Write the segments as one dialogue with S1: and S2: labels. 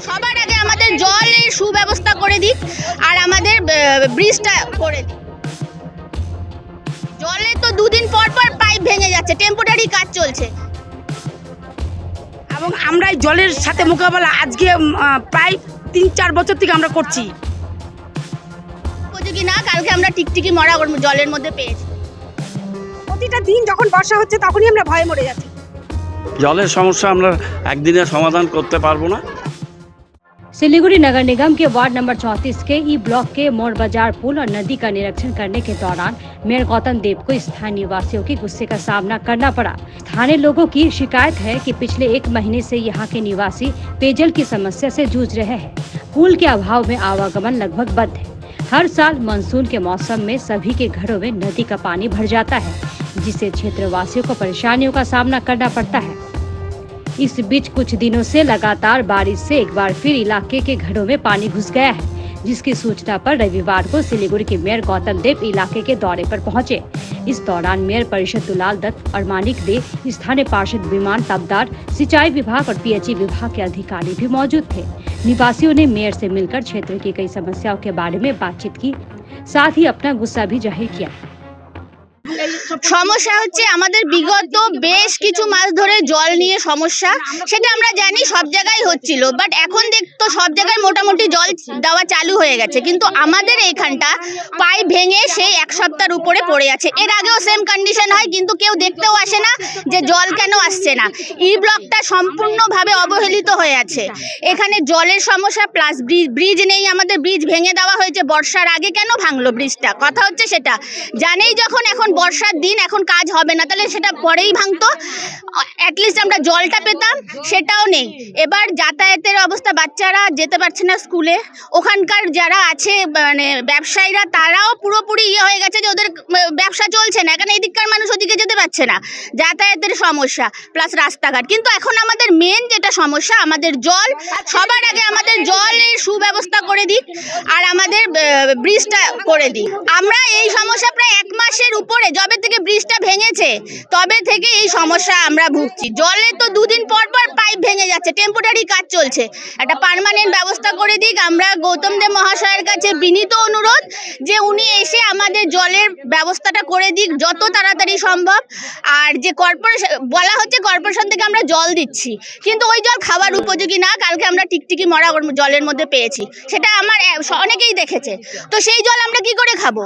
S1: সবার আগে আমাদের জলের সুব্যবস্থা করে দিক আর আমাদের ব্রিজটা করে দিক। জলে তো দুদিন পর পর পাইপ ভেঙে যাচ্ছে, টেম্পোরারি কাজ চলছে
S2: এবং আমরা এই জলের সাথে মোকাবেলা আজকে প্রায় ৩-৪ বছর থেকে আমরা করছি।
S1: উপযোগী না, কালকে আমরা টিকটিকি মরা জলের মধ্যে পেয়েছি।
S3: প্রতিটা দিন যখন বর্ষা হচ্ছে তখনই আমরা ভয়ে মরে যাচ্ছি।
S4: জলের সমস্যা আমরা একদিনে সমাধান করতে পারবো না।
S5: सिलीगुड़ी नगर निगम के वार्ड नंबर 34 के ई ब्लॉक के मोड़ बाजार पुल और नदी का निरीक्षण करने के दौरान मेयर गौतम देव को स्थानीय निवासियों के गुस्से का सामना करना पड़ा। स्थानीय लोगों की शिकायत है कि पिछले 1 महीने से यहाँ के निवासी पेयजल की समस्या से जूझ रहे हैं। पुल के अभाव में आवागमन लगभग बंद है। हर साल मानसून के मौसम में सभी के घरों में नदी का पानी भर जाता है, जिससे क्षेत्रवासियों को परेशानियों का सामना करना पड़ता है। इस बीच कुछ दिनों से लगातार बारिश से एक बार फिर इलाके के घरों में पानी घुस गया है, जिसकी सूचना पर रविवार को सिलीगुड़ी के मेयर गौतम देव इलाके के दौरे पर पहुंचे। इस दौरान मेयर परिषद दुलाल दत्त और मानिक दे, स्थानीय पार्षद विमान ताबदार, सिंचाई विभाग और पीएचई विभाग के अधिकारी भी मौजूद थे। निवासियों ने मेयर से मिलकर क्षेत्र की कई समस्याओं के बारे में बातचीत की, साथ ही अपना गुस्सा भी जाहिर किया।
S1: সমস্যা হচ্ছে আমাদের বিগত বেশ কিছু মাস ধরে জল নিয়ে সমস্যা, সেটা আমরা জানি সব জায়গায় হচ্ছিল, বাট এখন দেখতো সব জায়গায় মোটামুটি জল দেওয়া চালু হয়ে গেছে, কিন্তু আমাদের এইখানটা পাইপ ভেঙে সেই 1 সপ্তাহের উপরে পড়ে আছে। এর আগেও সেম কন্ডিশন হয়, কিন্তু কেউ দেখতেও আসে না যে জল কেন আসছে না। ই ব্লকটা সম্পূর্ণভাবে অবহেলিত হয়ে আছে। এখানে জলের সমস্যা প্লাস ব্রিজ নেই, আমাদের ব্রিজ ভেঙে দেওয়া হয়েছে। বর্ষার আগে কেন ভাঙলো ব্রিজটা, কথা হচ্ছে সেটা জানেই যখন এখন বর্ষার দিন এখন কাজ হবে না, তাহলে সেটা পরেই ভাঙতো, অ্যাটলিস্ট আমরা জলটা পেতাম, সেটাও নেই। এবার যাতায়াতের অবস্থা, বাচ্চারা যেতে পারছে না স্কুলে, ওখানকার যারা আছে মানে ব্যবসায়ীরা তারাও পুরোপুরি হয়ে গেছে যে ওদের ব্যবসা চলছে না, এখানে এদিককার মানুষ ওদিকে যেতে পারছে না, যাতায়াতের সমস্যা প্লাস রাস্তাঘাট। কিন্তু এখন আমাদের মেন যেটা সমস্যা আমাদের জল, সবার আগে আমাদের জলের সুব্যবস্থা করে দিক আর আমাদের ব্রিজটা করে দিক। আমরা এই সমস্যা প্রায় 1 মাসের উপরে, যবে থেকে ব্রিজটা ভেঙেছে তবে থেকে এই সমস্যা আমরা ভুগছি। জলে তো দুদিন পর পর পাইপ ভেঙে যাচ্ছে, টেম্পোরারি কাজ চলছে, একটা পার্মানেন্ট ব্যবস্থা করে দিক। আমরা গৌতম দেব মহাশয়ের কাছে বিনীত অনুরোধ যে উনি এসে আমাদের জলের ব্যবস্থাটা করে দিক যত তাড়াতাড়ি সম্ভব। আর যে কর্পোরেশন বলা হচ্ছে, কর্পোরেশন থেকে আমরা জল দিচ্ছি, কিন্তু ওই জল খাওয়ার উপযোগী না, কালকে আমরা টিকটিকি মরা জলের মধ্যে পেয়েছি, সেটা আমার অনেকেই দেখেছে। তো সেই জল আমরা কি করে খাবো?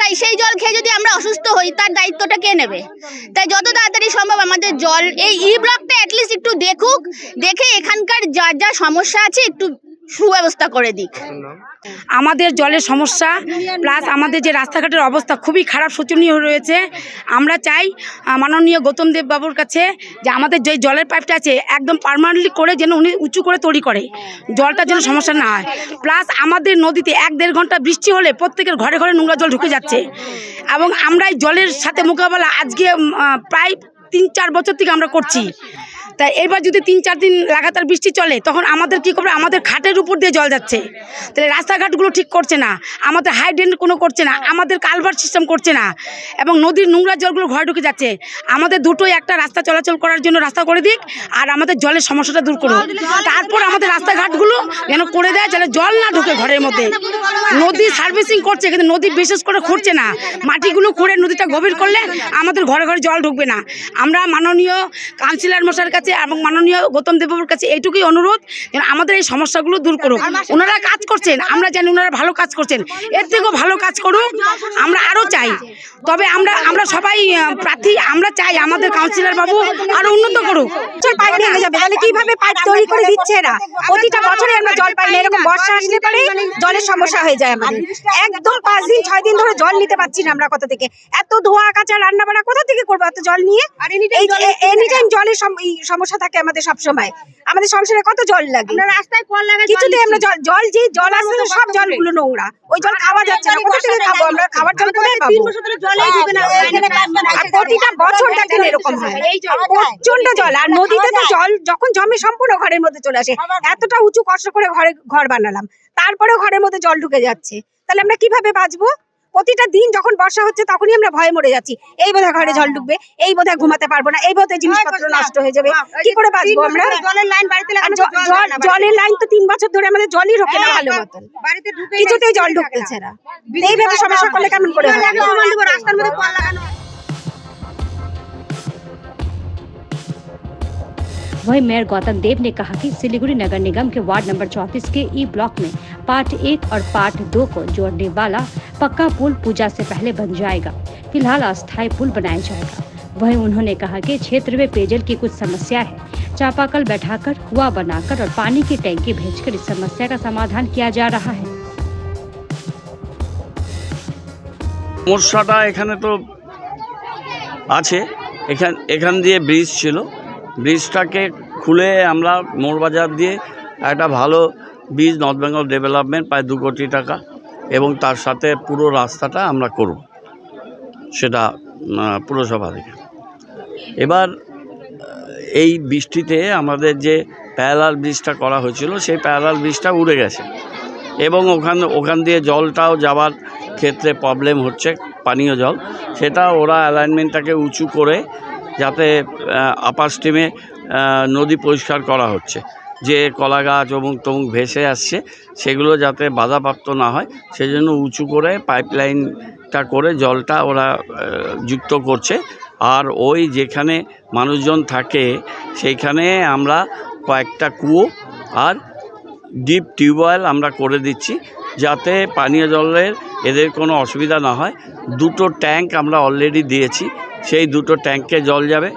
S1: তাই সেই জল খেয়ে যদি আমরা অসুস্থ হই তার দায়িত্বটা কে নেবে? তাই যত তাড়াতাড়ি সম্ভব আমাদের জল এই ই ব্লকটা অ্যাটলিস্ট একটু দেখুক, দেখে এখানকার যা যা সমস্যা আছে একটু সুব্যবস্থা করে দিক।
S2: আমাদের জলের সমস্যা প্লাস আমাদের যে রাস্তাঘাটের অবস্থা খুবই খারাপ, শোচনীয় রয়েছে। আমরা চাই মাননীয় গৌতম দেব বাবুর কাছে যে আমাদের যে জলের পাইপটা আছে একদম পার্মানেন্টলি করে যেন উনি উঁচু করে তৈরি করে, জলটার জন্য সমস্যা না হয়। প্লাস আমাদের নদীতে 1-1.5 ঘন্টা বৃষ্টি হলে প্রত্যেকের ঘরে ঘরে নোংরা জল ঢুকে যাচ্ছে, এবং আমরা এই জলের সাথে মোকাবেলা আজকে প্রায় 3-4 বছর থেকে আমরা করছি। তাই এবার যদি 3-4 দিন লাগাতার বৃষ্টি চলে তখন আমাদের কী করবে, আমাদের খাটের উপর দিয়ে জল যাচ্ছে, তাহলে রাস্তাঘাটগুলো ঠিক করছে না, আমাদের হাইড্রেন কোনো করছে না, আমাদের কালভার্ট সিস্টেম করছে না, এবং নদীর নোংরা জলগুলো ঘরে ঢুকে যাচ্ছে। আমাদের দুটোই একটা রাস্তা চলাচল করার জন্য রাস্তা করে দিক আর আমাদের জলের সমস্যাটা দূর করুক। তারপর আমাদের রাস্তাঘাটগুলো যেন করে দেয়, যেন জল না ঢুকে ঘরের মধ্যে। নদী সার্ভিসিং করছে কিন্তু নদী বিশেষ করে খুঁড়ছে না, মাটিগুলো খুঁড়ে নদীটা গভীর করলে আমাদের ঘরে ঘরে জল ঢুকবে না। আমরা মাননীয় কাউন্সিলর মশাইয়ের কাছে এবং মাননীয় গৌতম দেববাবুর কাছে এইটুকুই অনুরোধ যেন আমাদের এই সমস্যাগুলো দূর করুক। ওনারা কাজ করছেন, আমরা জানি ওনারা ভালো কাজ করছেন, এর থেকেও ভালো কাজ করুক আমরা আরও চাই। তবে আমরা সবাই প্রার্থী, আমরা চাই আমাদের কাউন্সিলর বাবু আরও উন্নত করুক।
S3: পাইপ ভেঙে যাবে, তাহলে কিভাবে পাইপ তৈরি করে দিচ্ছে এরা? প্রতিটা বছরে আমরা জল পাই না, এরকম বর্ষা আসলে পরে জলের সমস্যা হয়ে যায় আমাদের। একদম 5 দিন 6 দিন ধরে জল নিতে পারছি না আমরা। কোথা থেকে এত ধোয়া কাঁচা রান্না বান্না কোথা থেকে করবো এত জল নিয়ে? এনি টাইম জলের সমস্যা থাকে আমাদের সব সময়। আমাদের সংসারে কত জল লাগে, রাস্তায় কল লাগে, কিছুতে আমরা জল যে জল আসছে সব জলগুলো নোংরা, ওই জল খাওয়া যাচ্ছে না। কোথা থেকে খাবো আমরা? খাবার জল কোথায় পাবো? আর প্রতিটা বছর দেখেন এরকম হয়, প্রচন্ড জল। আর নদীতে তো জল যখন জমে সম্পূর্ণ ঘরের মধ্যে চলে আসে। এতটা উঁচু কষ্ট করে ঘর বানালাম, তারপরেও ঘরের মধ্যে জল ঢুকে যাচ্ছে, তাহলে আমরা কিভাবে বাঁচবো? প্রতিটা দিন যখন বর্ষা হচ্ছে তখনই আমরা ভয়ে মরে যাচ্ছি, এই বোধহয় ঘরে জল ঢুকবে, এই বোধহয় ঘুমাতে পারবো না, এই বোধহয় জিনিসপত্র নষ্ট হয়ে যাবে, কি করে বাঁচবো আমরা? জলের লাইন তো 3 বছর ধরে আমাদের জলই ঢোকে না ভালো মতন, কিছুতেই জল ঢুকতেছে না। এইভাবে সমস্যা করলে কেমন করে হবে? রাস্তার মধ্যে কল লাগানো।
S5: वहीं मेयर गौतम देव ने कहा कि सिलीगुड़ी नगर निगम के वार्ड नंबर 34 के ई ब्लॉक में पार्ट 1 और पार्ट 2 को जोड़ने वाला पक्का पुल पूजा से पहले बन जाएगा। फिलहाल अस्थायी पुल बनाया जाएगा। वहीं उन्होंने कहा कि क्षेत्र में पेयजल की कुछ समस्या है, चापाकल बैठाकर, कुआं बनाकर और पानी की टैंकी भेजकर इस समस्या का समाधान किया जा रहा है।
S4: সমস্যাটা এখানে তো আছে, এখান দিয়ে ব্রিজ ছিল, ব্রিজটাকে খুলে আমরা মোড়বাজার দিয়ে একটা ভালো ব্রিজ নর্থ বেঙ্গল ডেভেলপমেন্ট প্রায় 2 কোটি টাকা এবং তার সাথে পুরো রাস্তাটা আমরা করব, সেটা পুরসভা থেকে। এবার এই বৃষ্টিতে আমাদের যে প্যারালাল ব্রিজটা করা হয়েছিল সেই প্যারালাল ব্রিজটা উড়ে গেছে এবং ওখান দিয়ে জলটাও যাওয়ার ক্ষেত্রে প্রবলেম হচ্ছে, পানীয় জল, সেটা ওরা অ্যালাইনমেন্টটাকে উঁচু করে যাতে আপার স্ট্রিমে নদী পরিষ্কার করা হচ্ছে, যে কলা গাছ অমুক তমুক ভেসে আসছে সেগুলো যাতে বাধাপ্রাপ্ত না হয় সেজন্য উঁচু করে পাইপলাইনটা করে জলটা ওরা যুক্ত করছে। আর ওই যেখানে মানুষজন থাকে সেইখানে আমরা কয়েকটা কুয়ো আর ডিপ টিউবওয়েল আমরা করে দিচ্ছি যাতে পানীয় জলের এদের কোনো অসুবিধা না হয়। 2টো ট্যাঙ্ক আমরা অলরেডি দিয়েছি, সেই 2টো ট্যাঙ্কে জল যাবে।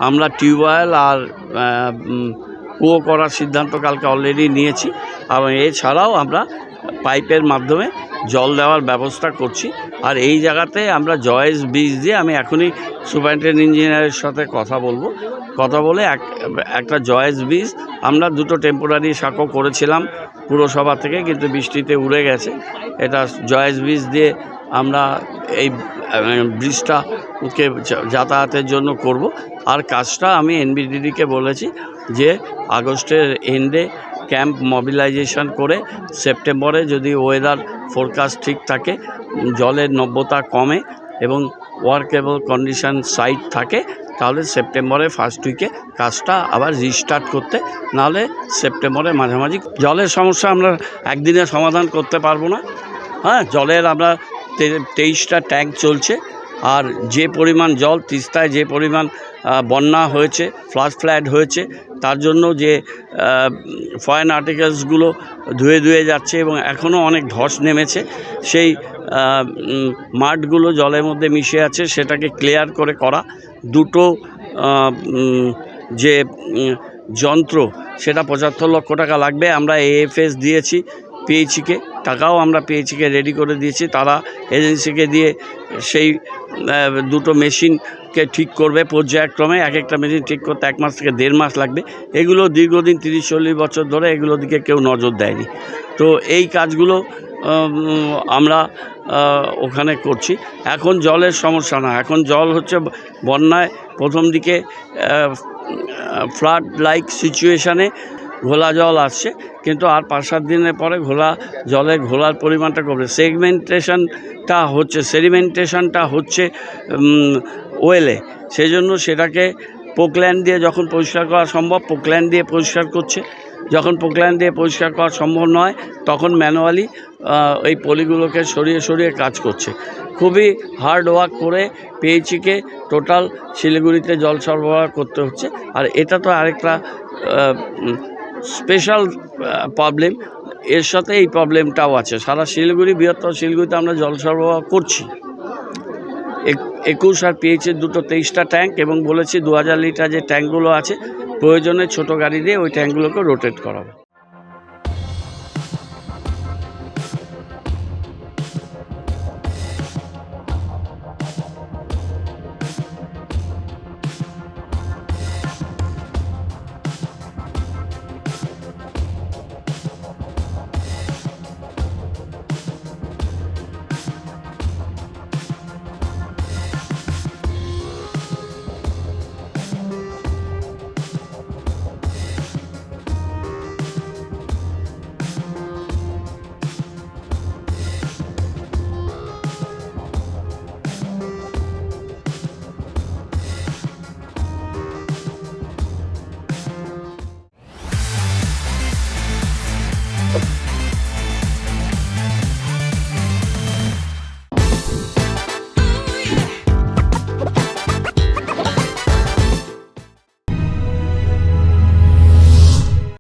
S4: আমরা টিউবওয়েল আর কুয়ো করার সিদ্ধান্ত কালকে অলরেডি নিয়েছি এবং এছাড়াও আমরা পাইপের মাধ্যমে জল দেওয়ার ব্যবস্থা করছি। আর এই জায়গাতে আমরা জয়েস ব্রিজ দিয়ে, আমি এখনই সুপারিনটেন্ডেন্ট ইঞ্জিনিয়ারের সাথে কথা বলে একটা জয়েস ব্রিজ আমরা 2টো টেম্পোরারি সাঁকো করেছিলাম পুরসভা থেকে, কিন্তু বৃষ্টিতে উড়ে গেছে। এটা জয়েস ব্রিজ দিয়ে আমরা এই ব্রিজটাকে যাতায়াতের জন্য করব। আর কাজটা আমি এনবিডিডিকে বলেছি যে আগস্টের এন্ডে ক্যাম্প মোবিলাইজেশন করে সেপ্টেম্বরে যদি ওয়েদার ফোরকাস্ট ঠিক থাকে, জলের নব্যতা কমে এবং ওয়ার্কেবল কন্ডিশন সাইট থাকে, তাহলে সেপ্টেম্বরে ফার্স্ট উইকে কাজটা আবার রিস্টার্ট করতে, নাহলে সেপ্টেম্বরে মাঝামাঝি। জলের সমস্যা আমরা একদিনে সমাধান করতে পারবো না। হ্যাঁ, জলের আমরা 23টা ট্যাঙ্ক চলছে, আর যে পরিমাণ জল তিস্তায় যে পরিমাণ বন্যা হয়েছে, ফ্লাড হয়েছে, তার জন্য যে ফরেন আর্টিকেলসগুলো ধুয়ে যাচ্ছে এবং এখনও অনেক ধস নেমেছে, সেই মাঠগুলো জলের মধ্যে মিশে আছে, সেটাকে ক্লিয়ার করা। 2টো যে যন্ত্র সেটা 75 লক্ষ টাকা লাগবে। আমরা এএফএস দিয়েছি পিএইচিকে, টাকাও আমরা পিএইচিকে রেডি করে দিয়েছি, তারা এজেন্সিকে দিয়ে সেই 2টো মেশিনকে ঠিক করবে পর্যায়ক্রমে। একটা মেশিন ঠিক করতে 1 মাস থেকে 1.5 মাস লাগবে। এগুলো দীর্ঘদিন 30-40 বছর ধরে এগুলোর দিকে কেউ নজর দেয়নি। তো এই কাজগুলো আমরা ওখানে করছি। এখন জলের সমস্যা না, এখন জল হচ্ছে বন্যায় প্রথম দিকে ফ্লাড লাইক সিচুয়েশানে ঘোলা জল আসছে, কিন্তু আর 5-7 দিনের পরে ঘোলার পরিমাণটা কমবে। সেডিমেন্টেশনটা হচ্ছে ওয়েলে, সেই জন্য সেটাকে পোকল্যান্ড দিয়ে যখন পরিষ্কার করা সম্ভব পোকল্যান্ড দিয়ে পরিষ্কার করছে। যখন পোকল্যান্ড দিয়ে পরিষ্কার করা সম্ভব নয় তখন ম্যানুয়ালি এই পলিগুলোকে সরিয়ে কাজ করছে। খুবই হার্ড ওয়ার্ক করে পিএইচিকে টোটাল শিলিগুড়িতে জল সরবরাহ করতে হচ্ছে। আর এটা তো আরেকটা স্পেশাল প্রবলেম, এর সাথে এই প্রবলেমটাও আছে। সারা শিলিগুড়ি, বৃহত্তর শিলিগুড়িতে আমরা জল সরবরাহ করছি। 21 আর পিএইচের 2টো 23টা ট্যাঙ্ক, এবং বলেছি 2000 লিটার যে ট্যাঙ্কগুলো আছে প্রয়োজনে ছোটো গাড়ি দিয়ে ওই ট্যাঙ্কগুলোকে রোটেট করাবো।
S3: তো